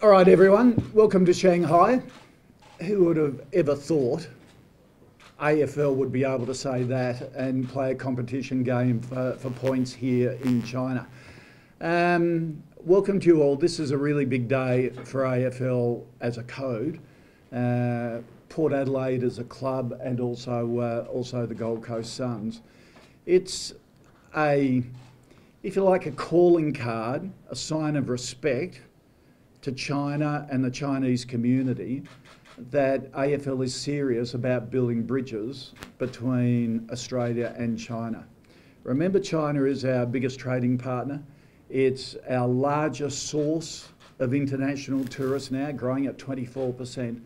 All right, everyone, welcome to Shanghai. Who would have ever thought AFL would be able to say that and play a competition game for points here in China? Welcome to you all. This is a really big day for AFL as a code, Port Adelaide as a club, and also the Gold Coast Suns. It's if you like, a calling card, a sign of respect to China and the Chinese community that AFL is serious about building bridges between Australia and China. Remember, China is our biggest trading partner. It's our largest source of international tourists now, growing at 24%.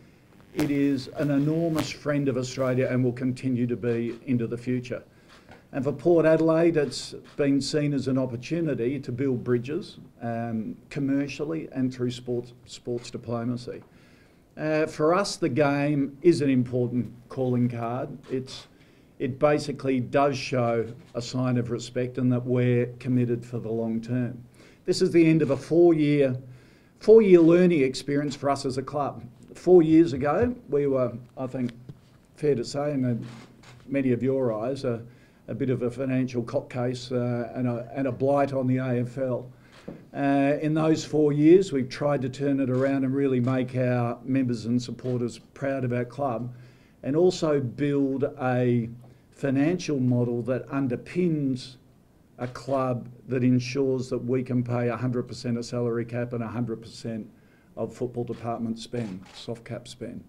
It is an enormous friend of Australia and will continue to be into the future. And for Port Adelaide, it's been seen as an opportunity to build bridges commercially and through sports diplomacy. For us, the game is an important calling card. It basically does show a sign of respect and that we're committed for the long term. This is the end of a four-year learning experience for us as a club. 4 years ago, we were, I think, fair to say, in many of your eyes, a bit of a financial Koch case and a blight on the AFL. In those 4 years, we've tried to turn it around and really make our members and supporters proud of our club, and also build a financial model that underpins a club that ensures that we can pay 100% of salary cap and 100% of football department spend, soft cap spend.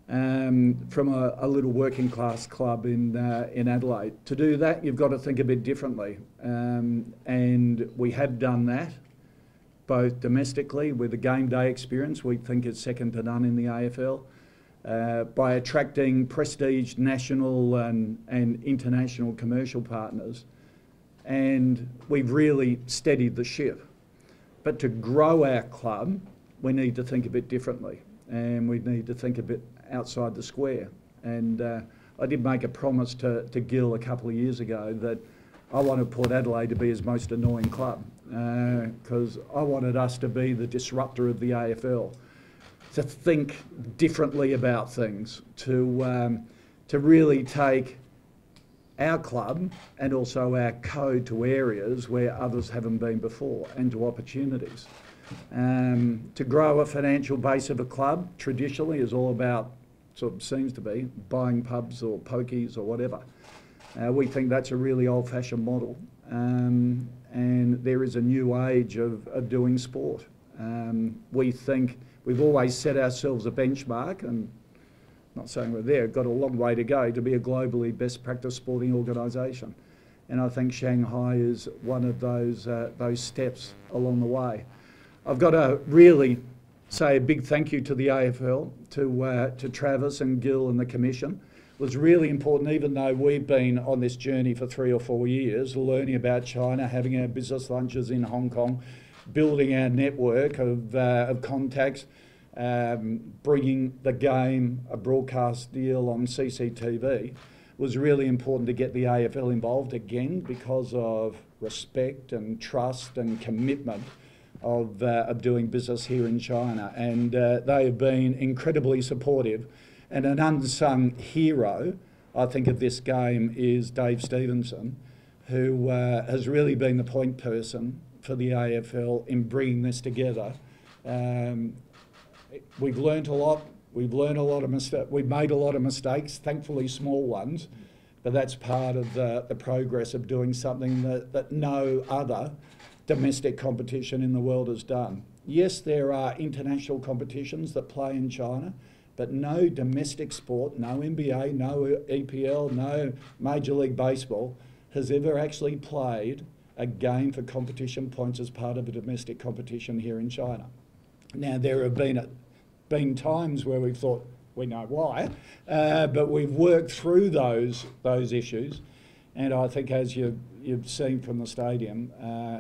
From a little working class club in Adelaide. To do that, you've got to think a bit differently. And we have done that, both domestically with the game day experience, we think it's second to none in the AFL, by attracting prestige national and international commercial partners. And we've really steadied the ship. But to grow our club, we need to think a bit differently, and we need to think a bit outside the square. And I did make a promise to Gil a couple of years ago that I wanted Port Adelaide to be his most annoying club, because I wanted us to be the disruptor of the AFL, to think differently about things, to really take our club and also our code to areas where others haven't been before, and to opportunities. To grow a financial base of a club traditionally is all about, sort of seems to be, buying pubs or pokies or whatever. We think that's a really old-fashioned model, and there is a new age of doing sport. We think we've always set ourselves a benchmark, and not saying we're there, got a long way to go to be a globally best practice sporting organisation. And I think Shanghai is one of those steps along the way. I've got to really say a big thank you to the AFL, to Travis and Gil and the Commission. It was really important, even though we've been on this journey for 3 or 4 years, learning about China, having our business lunches in Hong Kong, building our network of contacts, bringing the game, a broadcast deal on CCTV. It was really important to get the AFL involved again because of respect and trust and commitment of doing business here in China, and they have been incredibly supportive. And an unsung hero, I think, of this game is Dave Stevenson, who has really been the point person for the AFL in bringing this together. We've learnt a lot. We've made a lot of mistakes, thankfully small ones, but that's part of the progress of doing something that no other domestic competition in the world has done. Yes, there are international competitions that play in China, but no domestic sport, no NBA, no EPL, no Major League Baseball has ever actually played a game for competition points as part of a domestic competition here in China. Now, there have been times where we've thought, we know why, but we've worked through those issues. And I think, as you've seen from the stadium,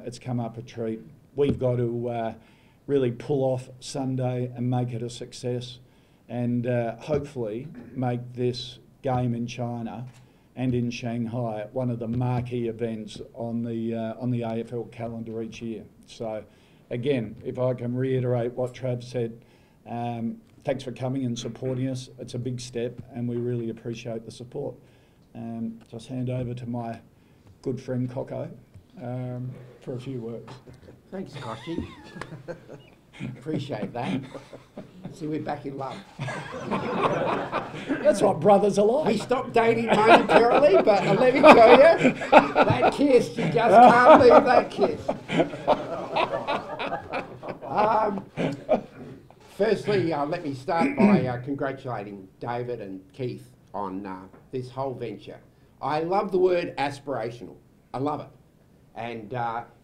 it's come up a treat. We've got to really pull off Sunday and make it a success, and hopefully make this game in China and in Shanghai one of the marquee events on the AFL calendar each year. So again, if I can reiterate what Trav said, thanks for coming and supporting us. It's a big step and we really appreciate the support. Just hand over to my good friend Koch for a few words. Thanks, Koshy. Appreciate that. See, we're back in love. That's what brothers are like. We stopped dating momentarily, but let me tell you, that kiss, you just can't leave that kiss. Firstly, let me start by congratulating David and Keith on this whole venture. I love the word aspirational. I love it. And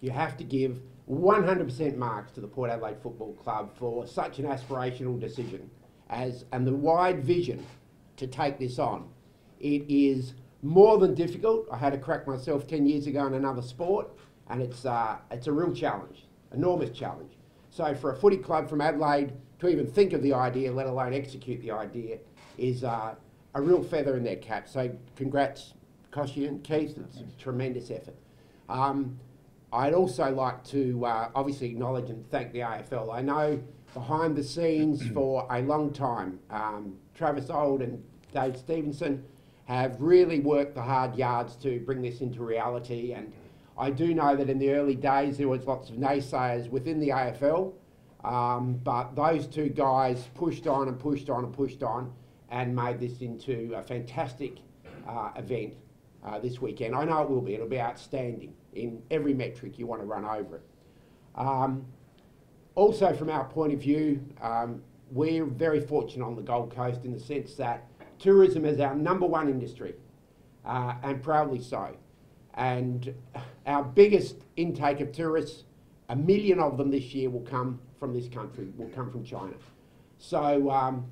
you have to give 100% marks to the Port Adelaide Football Club for such an aspirational decision and the wide vision to take this on. It is more than difficult. I had a crack myself 10 years ago in another sport, and it's a real challenge, enormous challenge. So for a footy club from Adelaide to even think of the idea, let alone execute the idea, is a real feather in their cap. So congrats, Koshy and Keith. It's a tremendous effort. I'd also like to obviously acknowledge and thank the AFL. I know behind the scenes for a long time, Travis Old and Dave Stevenson have really worked the hard yards to bring this into reality. And I do know that in the early days there was lots of naysayers within the AFL, but those two guys pushed on and pushed on and pushed on and made this into a fantastic event this weekend. I know it will be. It'll be outstanding in every metric you want to run over it. Also, from our point of view, we're very fortunate on the Gold Coast in the sense that tourism is our #1 industry, and proudly so. And our biggest intake of tourists, 1 million of them this year, will come from this country, will come from China. So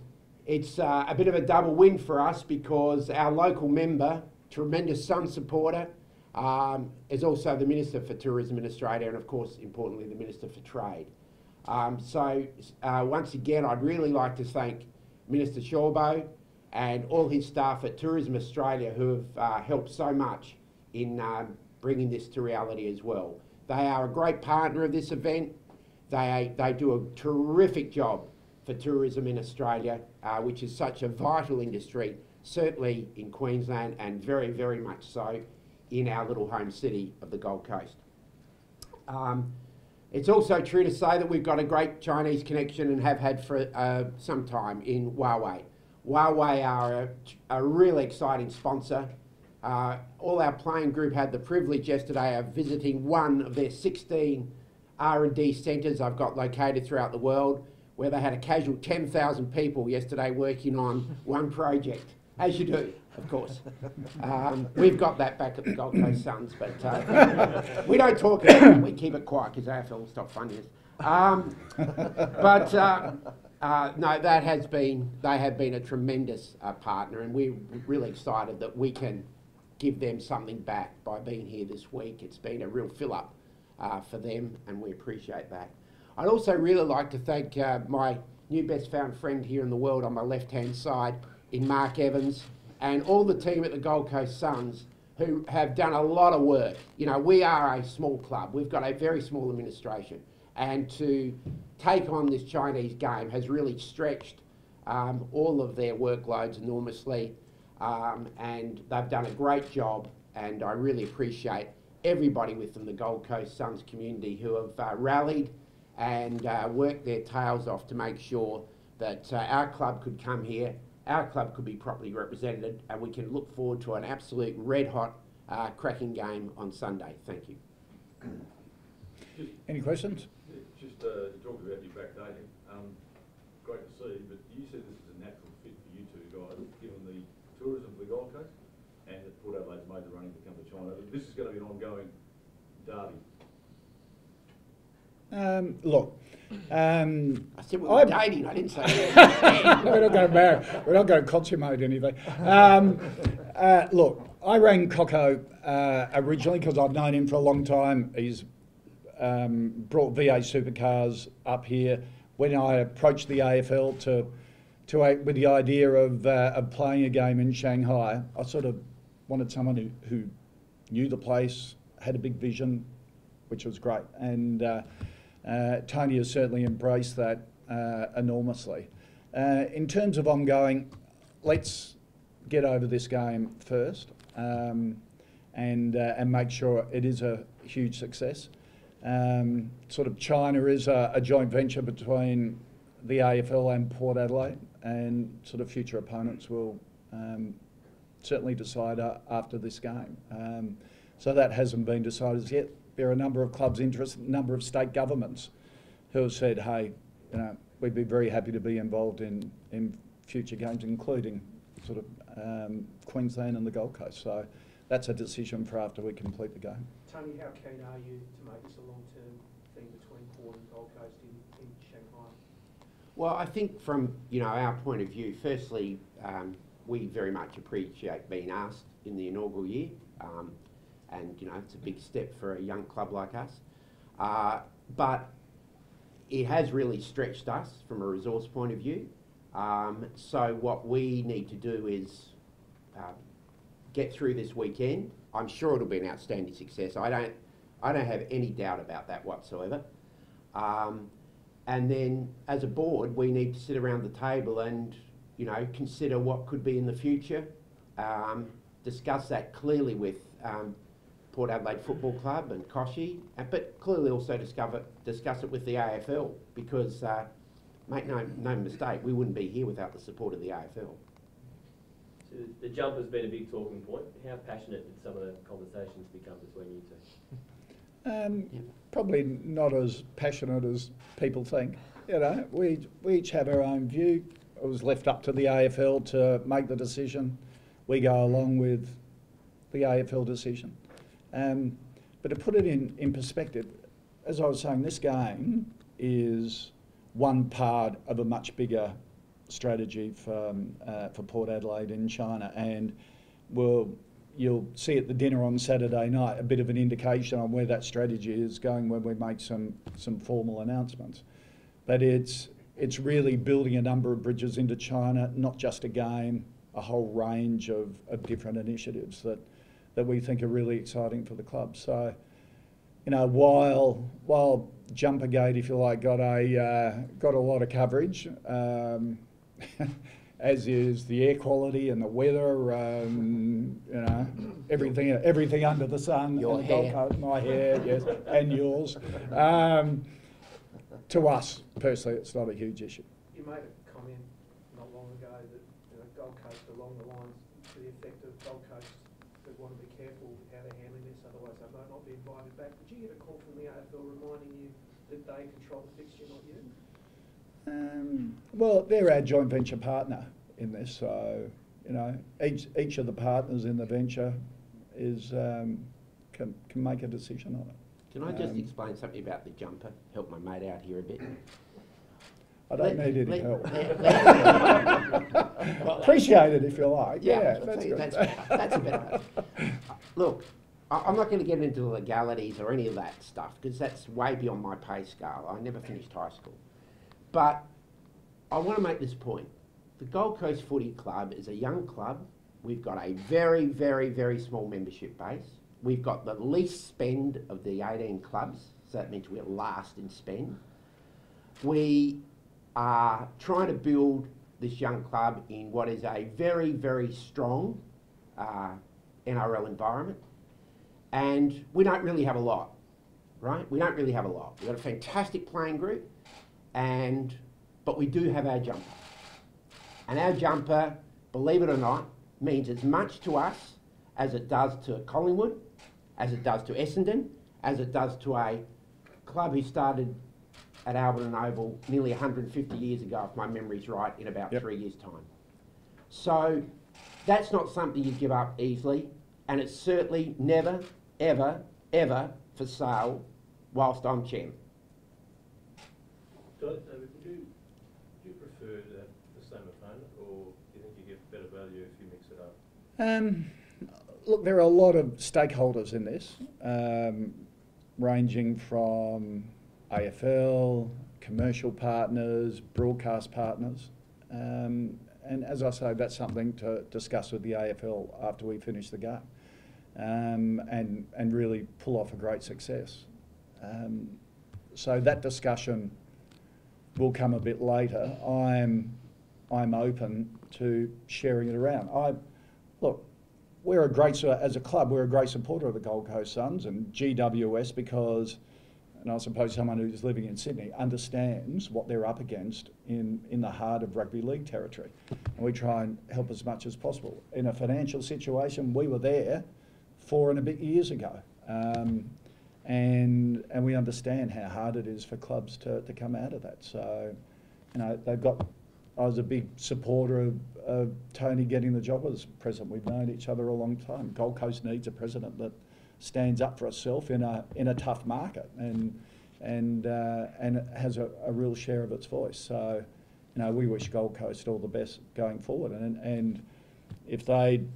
it's a bit of a double win for us because our local member, tremendous Sun supporter, is also the Minister for Tourism in Australia and, of course, importantly, the Minister for Trade. Once again, I'd really like to thank Minister Shawbo and all his staff at Tourism Australia who have helped so much in bringing this to reality as well. They are a great partner of this event. They do a terrific job for tourism in Australia, which is such a vital industry, certainly in Queensland and very, very much so in our little home city of the Gold Coast. It's also true to say that we've got a great Chinese connection and have had for some time in Huawei. Huawei are a really exciting sponsor. All our playing group had the privilege yesterday of visiting one of their 16 R&D centres I've got located throughout the world, where they had a casual 10,000 people yesterday working on one project, as you do, of course. We've got that back at the Gold Coast Suns, but we don't talk about it. We keep it quiet because AFL will stop funding us. No, they have been a tremendous partner, and we're really excited that we can give them something back by being here this week. It's been a real fill-up for them, and we appreciate that. I'd also really like to thank my new best found friend here in the world on my left-hand side in Mark Evans and all the team at the Gold Coast Suns who have done a lot of work. You know, we are a small club. We've got a very small administration, and to take on this Chinese game has really stretched all of their workloads enormously, and they've done a great job, and I really appreciate everybody within the Gold Coast Suns community who have rallied and worked their tails off to make sure that our club could come here, our club could be properly represented, and we can look forward to an absolute red-hot, cracking game on Sunday. Thank you. Any questions? Just talking about your backdating, great to see, but you said this is a natural fit for you two guys, given the tourism of the Gold Coast and that Port Adelaide's made the running to come to China. This is going to be an ongoing derby. Look, I said we were dating, I didn't say that. We're not going to marry, we're not going to consummate anything. Look, I rang Cocho originally because I've known him for a long time. He's brought VA supercars up here. When I approached the AFL with the idea of playing a game in Shanghai, I sort of wanted someone who knew the place, had a big vision, which was great. And Tony has certainly embraced that enormously. In terms of ongoing, let's get over this game first and make sure it is a huge success. Sort of China is a joint venture between the AFL and Port Adelaide, and sort of future opponents will certainly decide after this game. So that hasn't been decided yet. There are a number of clubs interested, a number of state governments who have said, hey, you know, we'd be very happy to be involved in future games, including sort of Queensland and the Gold Coast. So that's a decision for after we complete the game. Tony, how keen are you to make this a long-term thing between Port and Gold Coast in Shanghai? Well, I think from our point of view, firstly, we very much appreciate being asked in the inaugural year, and it's a big step for a young club like us. But it has really stretched us from a resource point of view. So what we need to do is get through this weekend. I'm sure it'll be an outstanding success. I don't have any doubt about that whatsoever. And then, as a board, we need to sit around the table and, consider what could be in the future. Discuss that clearly with Port Adelaide Football Club and Koch, but clearly also discuss it with the AFL, because make no mistake, we wouldn't be here without the support of the AFL. So the jumper's been a big talking point. How passionate did some of the conversations become between you two? Probably not as passionate as people think. We each have our own view. It was left up to the AFL to make the decision. We go along with the AFL decision. But to put it in perspective, as I was saying, this game is one part of a much bigger strategy for Port Adelaide in China, and you'll see at the dinner on Saturday night a bit of an indication on where that strategy is going when we make some formal announcements. But it's really building a number of bridges into China, not just a game, a whole range of different initiatives that we think are really exciting for the club. So, while Jumpergate, if you like, got a lot of coverage, as is the air quality and the weather, everything under the sun. Your and hair. Gold Coast, my hair, yes, and yours. To us personally, it's not a huge issue. You made a comment not long ago that Gold Coast along the lines to the effect of Gold Coast that want to be careful with how they're handling this, otherwise they might not be invited back. Did you get a call from the AFL reminding you that they control the fixture, not you? Well, they're our joint venture partner in this, so each of the partners in the venture can make a decision on it. Can I just explain something about the jumper? Help my mate out here a bit. I don't need any help. Appreciate it if you like. Yeah, that's good. That's a better. Look, I'm not going to get into the legalities or any of that stuff, because that's way beyond my pay scale. I never finished high school. But I want to make this point. The Gold Coast Footy Club is a young club. We've got a very, very, very small membership base. We've got the least spend of the 18 clubs, so that means we're last in spend. We are trying to build this young club in what is a very, very strong NRL environment. And we don't really have a lot, right? We don't really have a lot. We've got a fantastic playing group, but we do have our jumper. And our jumper, believe it or not, means as much to us as it does to Collingwood, as it does to Essendon, as it does to a club who started at Albion Oval nearly 150 years ago, if my memory's right, in about 3 years' time. So that's not something you give up easily, and it's certainly never, ever, ever for sale whilst I'm chairman. Would you prefer to have the same opponent, or do you think you get better value if you mix it up? Look, there are a lot of stakeholders in this, ranging from AFL, commercial partners, broadcast partners, and as I say, that's something to discuss with the AFL after we finish the game, and really pull off a great success. So that discussion will come a bit later. I'm open to sharing it around. Look, we're as a club, we're a great supporter of the Gold Coast Suns and GWS because, and I suppose someone who's living in Sydney understands what they're up against in the heart of rugby league territory. And we try and help as much as possible. In a financial situation, we were there 4 and a bit years ago. And we understand how hard it is for clubs to come out of that. So, I was a big supporter of Tony getting the job as president. We've known each other a long time. Gold Coast needs a president that stands up for itself in a tough market and has a real share of its voice. So, we wish Gold Coast all the best going forward. And if they'd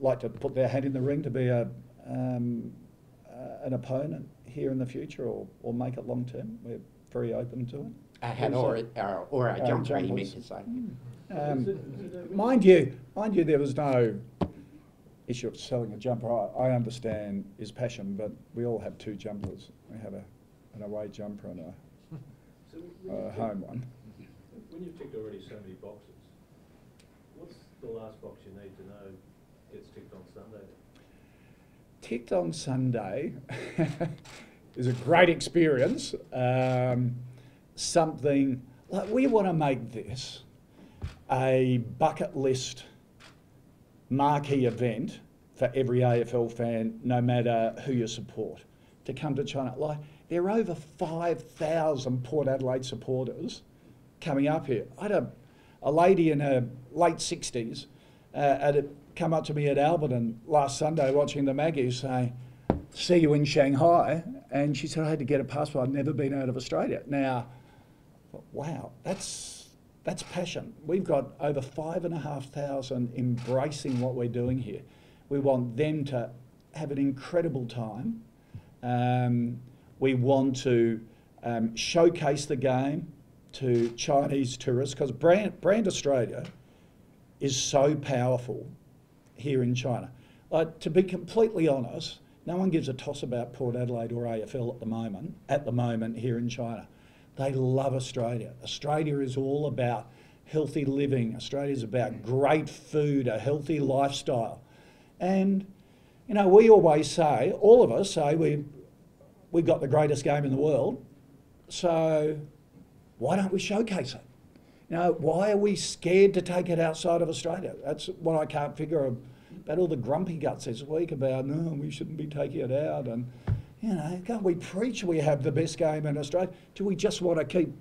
like to put their hat in the ring to be an opponent here in the future or make it long term, we're very open to it. A hat or a jumper, you meant to say. Mind you, there was no issue of selling a jumper. I understand his passion, but we all have 2 jumpers. We have an away jumper and a home one. When you've ticked already so many boxes, what's the last box you need to know gets ticked on Sunday? Ticked on Sunday is a great experience. Something like we want to make this a bucket list marquee event for every AFL fan, no matter who you support, to come to China. Like, there are over 5,000 Port Adelaide supporters coming up here. I had a lady in her late 60s come up to me at Alberton last Sunday watching the Maggies say, "See you in Shanghai." And she said, "I had to get a passport. I'd never been out of Australia." Now, wow, that's passion. We've got over 5,500 embracing what we're doing here. We want them to have an incredible time. We want to showcase the game to Chinese tourists because brand Australia is so powerful here in China. To be completely honest, no one gives a toss about Port Adelaide or AFL at the moment here in China. They love Australia. Australia is all about healthy living. Australia is about great food, a healthy lifestyle. And, we always say, all of us say we've got the greatest game in the world, so why don't we showcase it? Why are we scared to take it outside of Australia? That's what I can't figure about all the grumpy guts this week about, no, we shouldn't be taking it out. And, can't we preach we have the best game in Australia? Do we just want to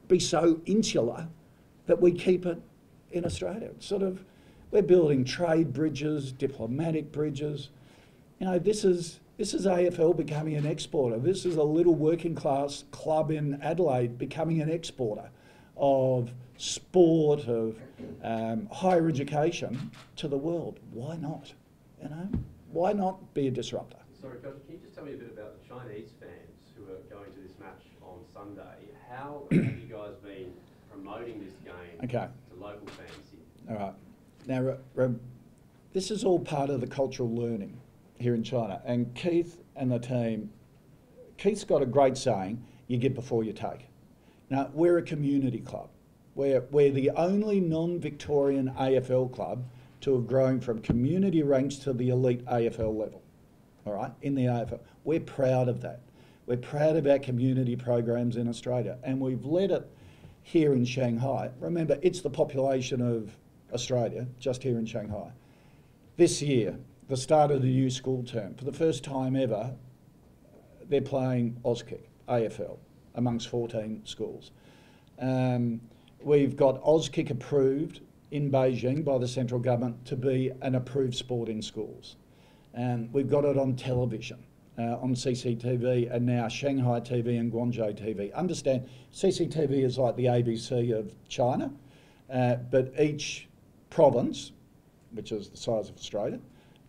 be so insular that we keep it in Australia? We're building trade bridges, diplomatic bridges. This is AFL becoming an exporter. This is a little working class club in Adelaide becoming an exporter of sport, of higher education to the world. Why not? Why not be a disruptor? Sorry, Coach, can you just tell me a bit about the Chinese fans who are going to this match on Sunday? How have you guys been promoting this game to local fans here? All right. Now, this is all part of the cultural learning here in China. And Keith and the team, Keith's got a great saying, you give before you take. Now, we're a community club. We're the only non-Victorian AFL club to have grown from community ranks to the elite AFL level. All right, in the AFL. We're proud of that. We're proud of our community programs in Australia, and we've led it here in Shanghai. Remember, it's the population of Australia, just here in Shanghai. This year, the start of the new school term, for the first time ever, they're playing Auskick, AFL, amongst 14 schools. We've got Auskick approved in Beijing by the central government to be an approved sport in schools. We've got it on television, on CCTV, and now Shanghai TV and Guangzhou TV. Understand, CCTV is like the ABC of China, but each province, which is the size of Australia,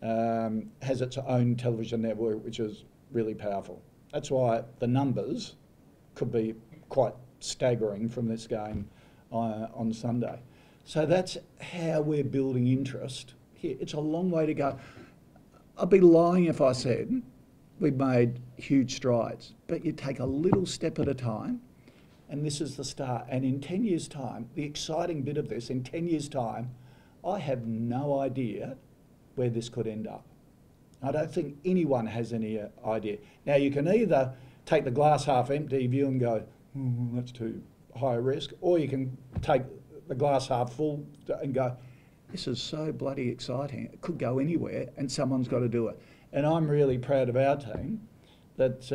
has its own television network, which is really powerful. That's why the numbers could be quite staggering from this game on Sunday. So that's how we're building interest here. It's a long way to go. I'd be lying if I said we've made huge strides, but you take a little step at a time, and this is the start. And in 10 years' time, the exciting bit of this, in 10 years' time, I have no idea where this could end up. I don't think anyone has any idea. Now, you can either take the glass half empty view and go, that's too high a risk, or you can take the glass half full and go, this is so bloody exciting. It could go anywhere, and someone's got to do it. And I'm really proud of our team that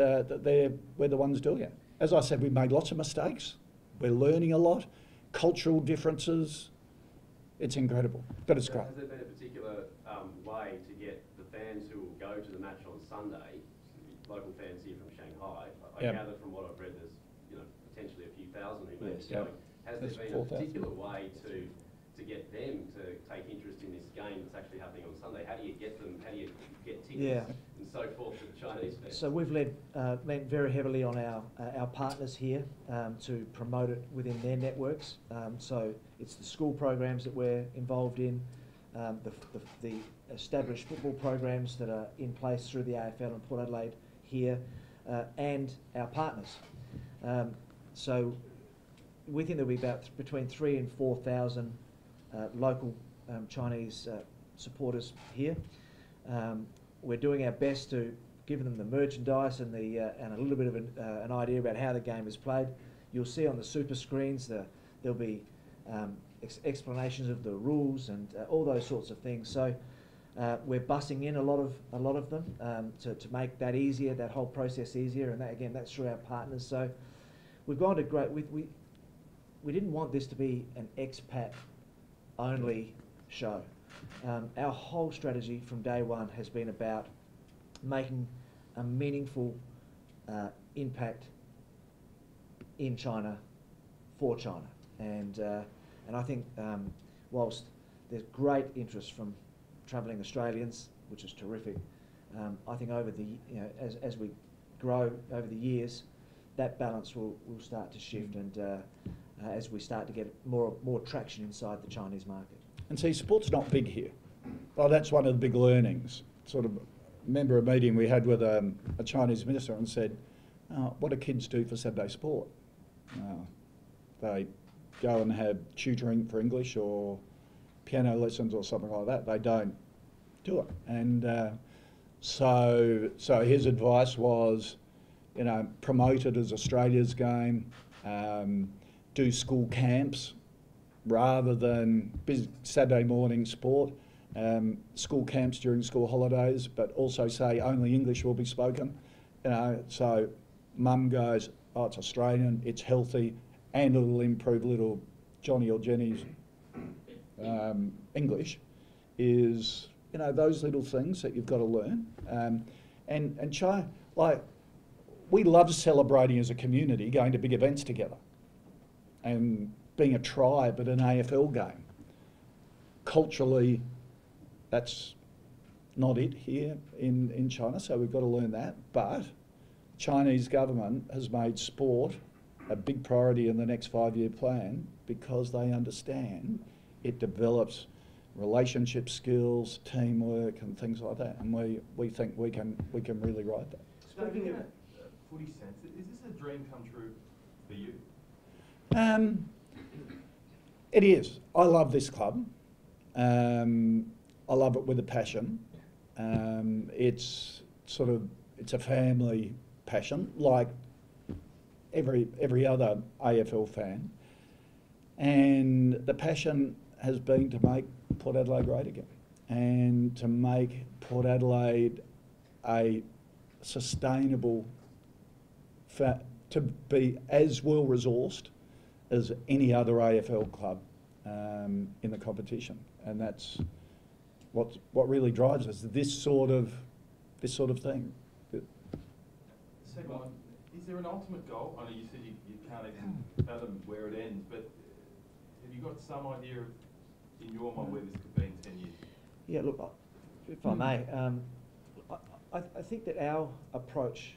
we're the ones doing it. As I said, we've made lots of mistakes. We're learning a lot. Cultural differences. It's incredible, but it's great. Has there been a particular way to get the fans who will go to the match on Sunday, local fans here from Shanghai? I gather from what I've read, there's potentially a few thousand who may be going. Has there been a particular way to get them to take interest in this game that's actually happening on Sunday? How do you get them? How do you get tickets and so forth to the Chinese fans? So we've lent very heavily on our partners here to promote it within their networks. So it's the school programs that we're involved in, the established football programs that are in place through the AFL and Port Adelaide here, and our partners. So we think there'll be about between 3,000 and 4,000 local Chinese supporters here. We're doing our best to give them the merchandise and and a little bit of an idea about how the game is played. You'll see on the super screens there'll be explanations of the rules and all those sorts of things. So we're bussing in a lot of them to make that easier, that whole process easier, and that's through our partners. So we've gone to great. We didn't want this to be an expat only show. Our whole strategy from day one has been about making a meaningful impact in China for China, and I think whilst there's great interest from travelling Australians, which is terrific, I think over the as we grow over the years, that balance will start to shift, and as we start to get more traction inside the Chinese market. And see, sport's not big here. Well, that's one of the big learnings. Sort of remember a meeting we had with a Chinese minister and said, what do kids do for Saturday sport? They go and have tutoring for English or piano lessons or something like that. They don't do it. And so his advice was, promote it as Australia's game, do school camps rather than Saturday morning sport, school camps during school holidays, but also say only English will be spoken. So mum goes, oh, it's Australian, it's healthy, and it'll improve little Johnny or Jenny's English. Is those little things that you've got to learn. And China, we love celebrating as a community, going to big events together, and being a tribe at an AFL game. Culturally, that's not it here in China, so we've got to learn that. But Chinese government has made sport a big priority in the next 5-year plan because they understand it develops relationship skills, teamwork and things like that, and we think we can really ride that. Speaking of footy sense, is this a dream come true for you? It is. I love this club. I love it with a passion. It's a family passion, like every other AFL fan. And the passion has been to make Port Adelaide great again, and to make Port Adelaide a sustainable, to be as well resourced as any other AFL club in the competition, and that's what really drives us. This sort of thing. Second one, is there an ultimate goal? I know you said you can't even fathom where it ends, but have you got some idea of, in your mind, where this could be in 10 years? Yeah, look, if I may, I think that our approach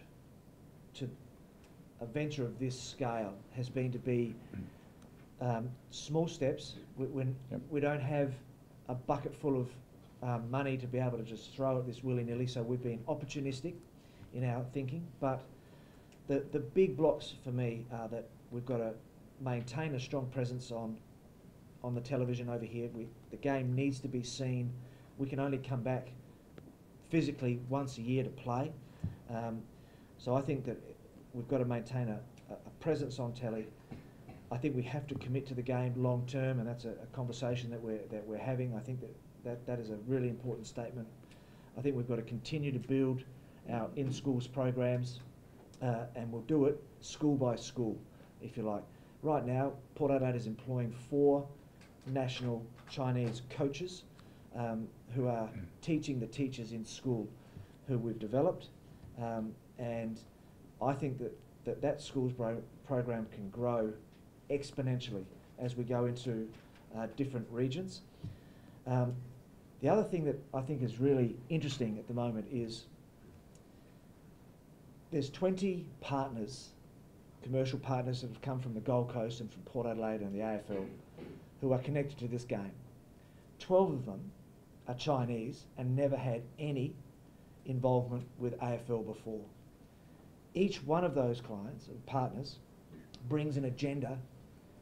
to a venture of this scale has been to be small steps. We don't have a bucket full of money to be able to just throw at this willy-nilly, so we've been opportunistic in our thinking, but the big blocks for me are that we've got to maintain a strong presence on the television over here. The game needs to be seen. We can only come back physically once a year to play. So I think that we've got to maintain a presence on telly. I think we have to commit to the game long term, and that's a conversation that we're having. I think that is a really important statement. I think we've got to continue to build our in-schools programs, and we'll do it school by school, if you like. Right now, Port Adelaide is employing 4 national Chinese coaches who are teaching the teachers in school who we've developed, and I think that schools program can grow exponentially as we go into different regions. The other thing that I think is really interesting at the moment is there's 20 partners, commercial partners that have come from the Gold Coast and from Port Adelaide and the AFL who are connected to this game. 12 of them are Chinese and never had any involvement with AFL before. Each one of those clients and partners brings an agenda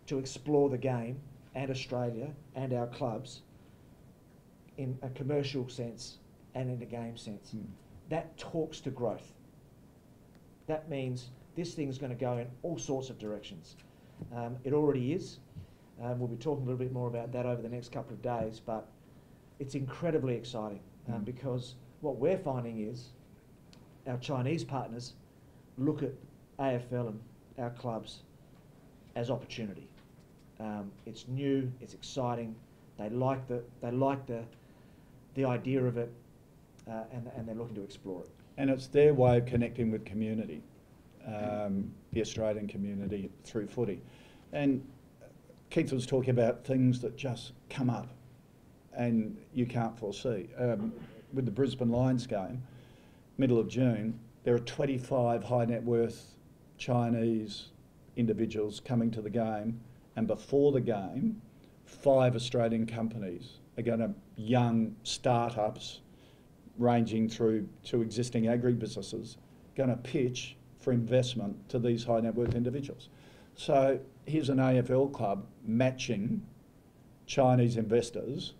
to explore the game and Australia and our clubs in a commercial sense and in a game sense. That talks to growth. That means this thing's going to go in all sorts of directions. It already is. We'll be talking a little bit more about that over the next couple of days, but it's incredibly exciting because what we're finding is our Chinese partners look at AFL and our clubs as opportunity. It's new, it's exciting. They like the idea of it, and they're looking to explore it. And it's their way of connecting with community, the Australian community through footy. And Keith was talking about things that just come up and you can't foresee. With the Brisbane Lions game, middle of June, there are 25 high net worth Chinese individuals coming to the game, and before the game, 5 Australian companies are going to, young startups ranging through to existing agribusinesses, going to pitch for investment to these high net worth individuals. So here's an AFL club matching Chinese investors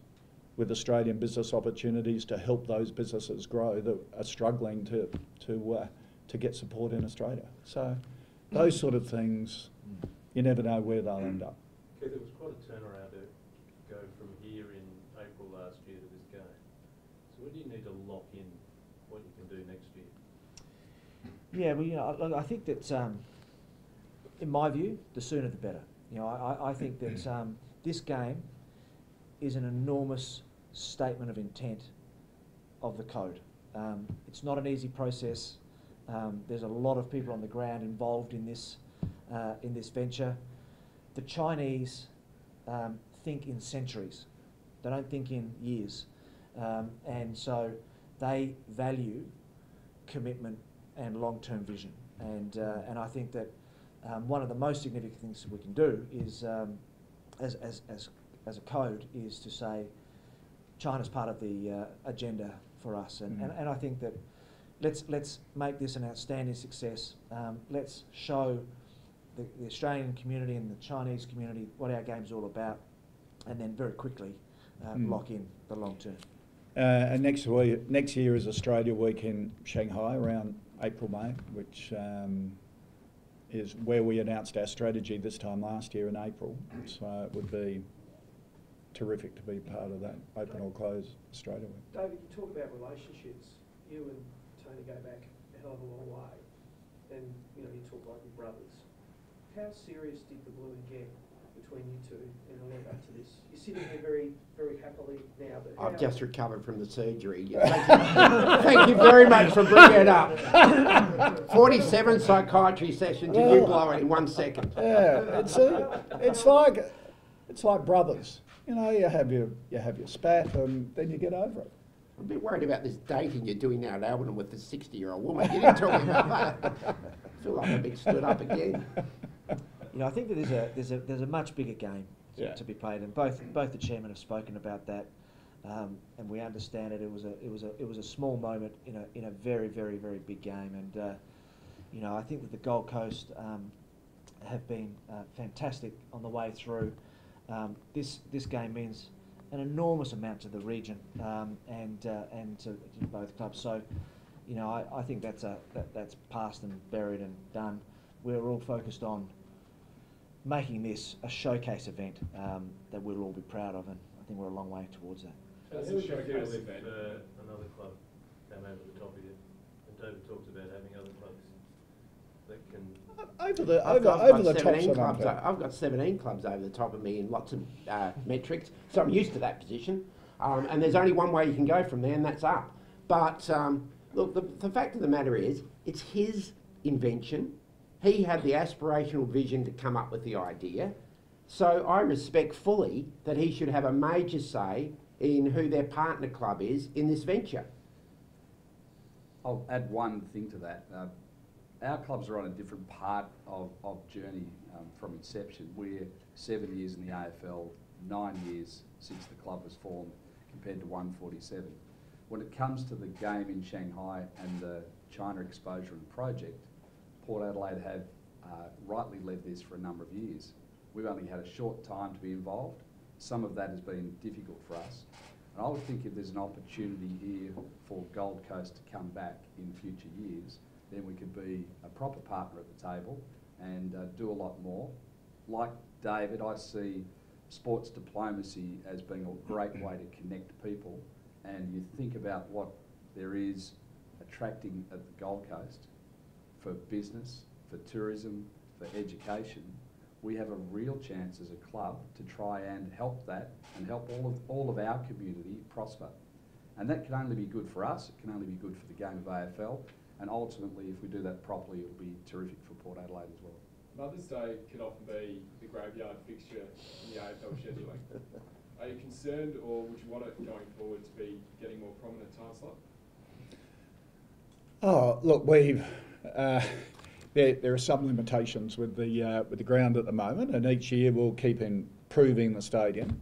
with Australian business opportunities to help those businesses grow that are struggling to get support in Australia. So those sort of things, you never know where they'll end up. Keith, it was quite a turnaround to go from here in April last year to this game. So where do you need to lock in what you can do next year? Yeah, well, I think that, in my view, the sooner the better. I think that this game is an enormous statement of intent of the code. It's not an easy process. There's a lot of people on the ground involved in this venture. The Chinese think in centuries. They don't think in years. And so they value commitment and long-term vision. And I think that one of the most significant things that we can do is, as a code, is to say China's part of the agenda for us. And I think that let's make this an outstanding success. Let's show the Australian community and the Chinese community what our game's all about, and then very quickly lock in the long term. And next year is Australia Week in Shanghai around April, May, which is where we announced our strategy this time last year in April. So it would be terrific to be part of that open or close Australia Week. David, you talk about relationships. You and Tony go back a hell of a long way, and you talk like your brothers. How serious did the Bluey get between you two in the lead up to this? You're sitting here very, very happily now, but I've just recovered from the surgery. Thank you very much for bringing it up. 47 psychiatry sessions and you blow it in 1 second. Yeah, it's like brothers. You have your spat and then you get over it. I'm a bit worried about this dating you're doing now at Albany with the 60-year-old woman. You didn't tell me about that. I feel like I'm being stood up again. I think that there's a much bigger game to be played, and both the chairmen have spoken about that. and we understand it. It was a small moment in a very, very, very big game, and you know, I think that the Gold Coast have been fantastic on the way through. This game means an enormous amount to the region and to both clubs. So, you know, I think that's past and buried and done. We're all focused on making this a showcase event that we'll all be proud of, and I think we're a long way towards that. So who would you feel if another club came over the top of you? And David talked about having other clubs that can... I've got 17 clubs over the top of me in lots of metrics, so I'm used to that position. And there's only one way you can go from there, and that's up. But look, the fact of the matter is, it's his invention. He had the aspirational vision to come up with the idea. So I respect fully that he should have a major say in who their partner club is in this venture. I'll add one thing to that. Our clubs are on a different part of journey from inception. We're 7 years in the AFL, 9 years since the club was formed, compared to 147. When it comes to the game in Shanghai and the China exposure and project, Port Adelaide have rightly led this for a number of years. We've only had a short time to be involved. Some of that has been difficult for us. And I would think if there's an opportunity here for Gold Coast to come back in future years, then we could be a proper partner at the table and do a lot more. Like David, I see sports diplomacy as being a great way to connect people, and you think about what there is attracting at the Gold Coast for business, for tourism, for education. We have a real chance as a club to try and help that and help all of our community prosper. And that can only be good for us, it can only be good for the game of AFL, and ultimately if we do that properly it'll be terrific for Port Adelaide as well. Mother's Day can often be the graveyard fixture in the AFL scheduling. Are you concerned, or would you want it going forward to be getting more prominent time slot? Oh, look, we've there are some limitations with the ground at the moment, and each year we'll keep improving the stadium,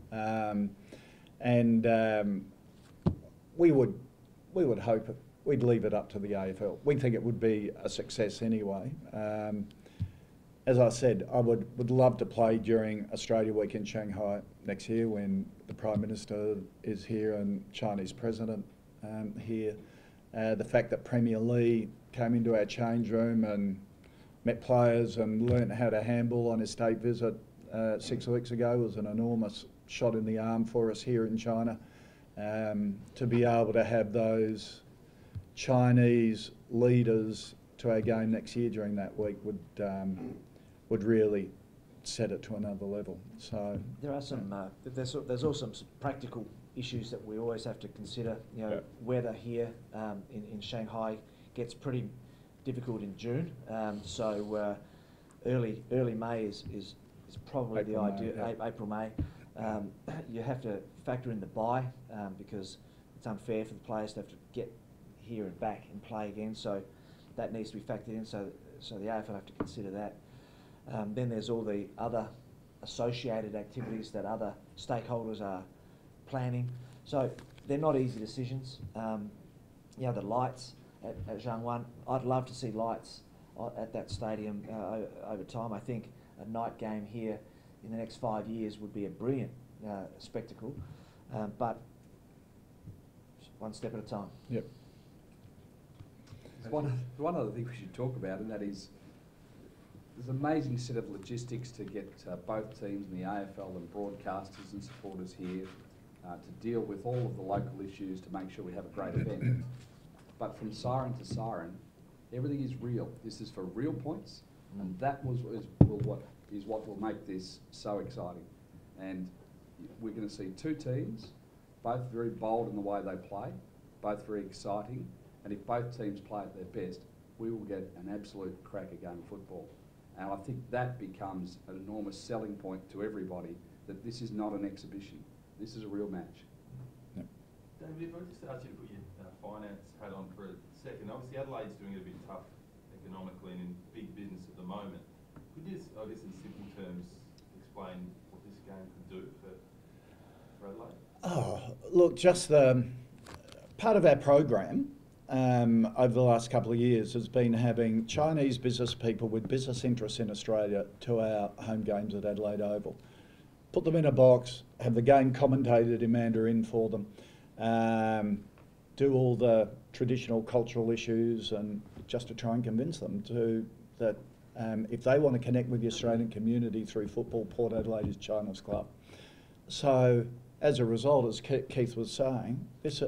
we would hope we'd leave it up to the AFL. We think it would be a success anyway. As I said, I would love to play during Australia Week in Shanghai next year when the Prime Minister is here and Chinese President here. The fact that Premier Lee came into our change room and met players and learnt how to handball on his state visit 6 weeks ago was an enormous shot in the arm for us here in China. To be able to have those Chinese leaders to our game next year during that week would really set it to another level. So there are some there's also some practical issues that we always have to consider. You know, weather here in Shanghai gets pretty difficult in June, so early May is probably the ideal. April, May. You have to factor in the bye because it's unfair for the players to have to get here and back and play again. So that needs to be factored in. So the AFL have to consider that. Then there's all the other associated activities that other stakeholders are planning. So they're not easy decisions. You know, the lights at Zhangwan, I'd love to see lights at that stadium over time. I think a night game here in the next 5 years would be a brilliant spectacle, but one step at a time. Yep. There's one other thing we should talk about, and that is there's an amazing set of logistics to get both teams in the AFL and broadcasters and supporters here to deal with all of the local issues to make sure we have a great event. But from siren to siren, everything is real. This is for real points, and that is what will make this so exciting. And we're going to see two teams, both very bold in the way they play, both very exciting, and if both teams play at their best, we will get an absolute cracker game of football. And I think that becomes an enormous selling point to everybody, that this is not an exhibition, this is a real match. Yep. David, if I just ask you to put your finance hat on for a second, obviously Adelaide's doing it a bit tough economically and in big business at the moment. Could you just, I guess in simple terms, explain what this game could do for Adelaide? Oh, look, just the part of our program over the last couple of years has been having Chinese business people with business interests in Australia to our home games at Adelaide Oval. Put them in a box, have the game commentated in Mandarin for them, do all the traditional cultural issues, and just to try and convince them that if they want to connect with the Australian community through football, Port Adelaide is China's club. So as a result, as Keith was saying, this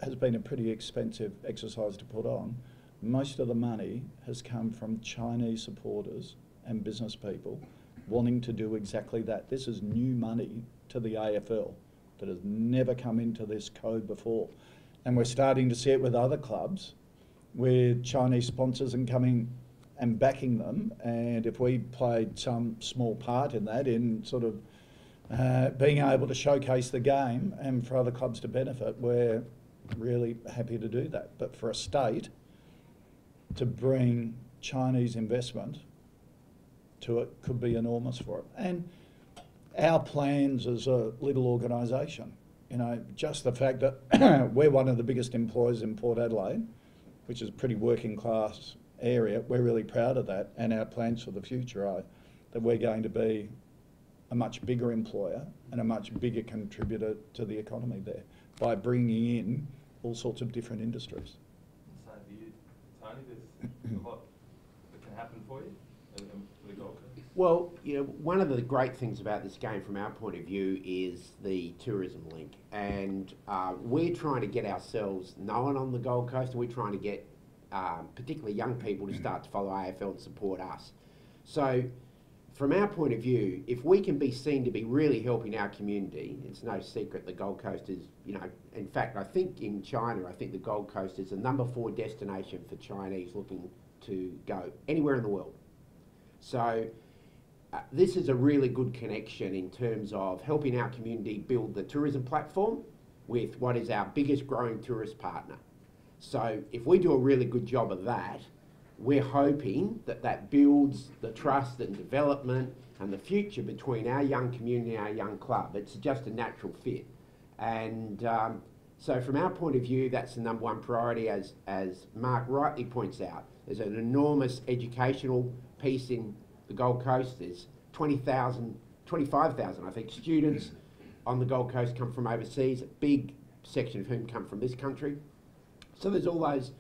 has been a pretty expensive exercise to put on. Most of the money has come from Chinese supporters and business people wanting to do exactly that. This is new money to the AFL that has never come into this code before. And we're starting to see it with other clubs, with Chinese sponsors and coming and backing them. And if we played some small part in that, in sort of being able to showcase the game and for other clubs to benefit, we're really happy to do that. But for a state to bring Chinese investment to it could be enormous for it. And our plans as a little organisation, you know, just the fact that we're one of the biggest employers in Port Adelaide, which is a pretty working class area, we're really proud of that. And our plans for the future are that we're going to be a much bigger employer and a much bigger contributor to the economy there by bringing in all sorts of different industries. So do you, Tony, there's a lot that can happen for you and for the Gold Coast? Well, you know, one of the great things about this game from our point of view is the tourism link. And we're trying to get ourselves known on the Gold Coast, and we're trying to get particularly young people to start to follow AFL and support us. So from our point of view, if we can be seen to be really helping our community, it's no secret the Gold Coast is, you know, in fact, I think in China, I think the Gold Coast is the #4 destination for Chinese looking to go anywhere in the world. So this is a really good connection in terms of helping our community build the tourism platform with what is our biggest growing tourist partner. So if we do a really good job of that, we're hoping that that builds the trust and development and the future between our young community and our young club. It's just a natural fit. And so from our point of view, that's the #1 priority, as Mark rightly points out. There's an enormous educational piece in the Gold Coast. There's 25,000, I think, students on the Gold Coast come from overseas, a big section of whom come from this country. So there's all those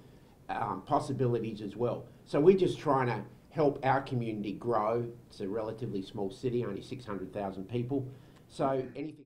possibilities as well. So we're just trying to help our community grow. It's a relatively small city, only 600,000 people. So anything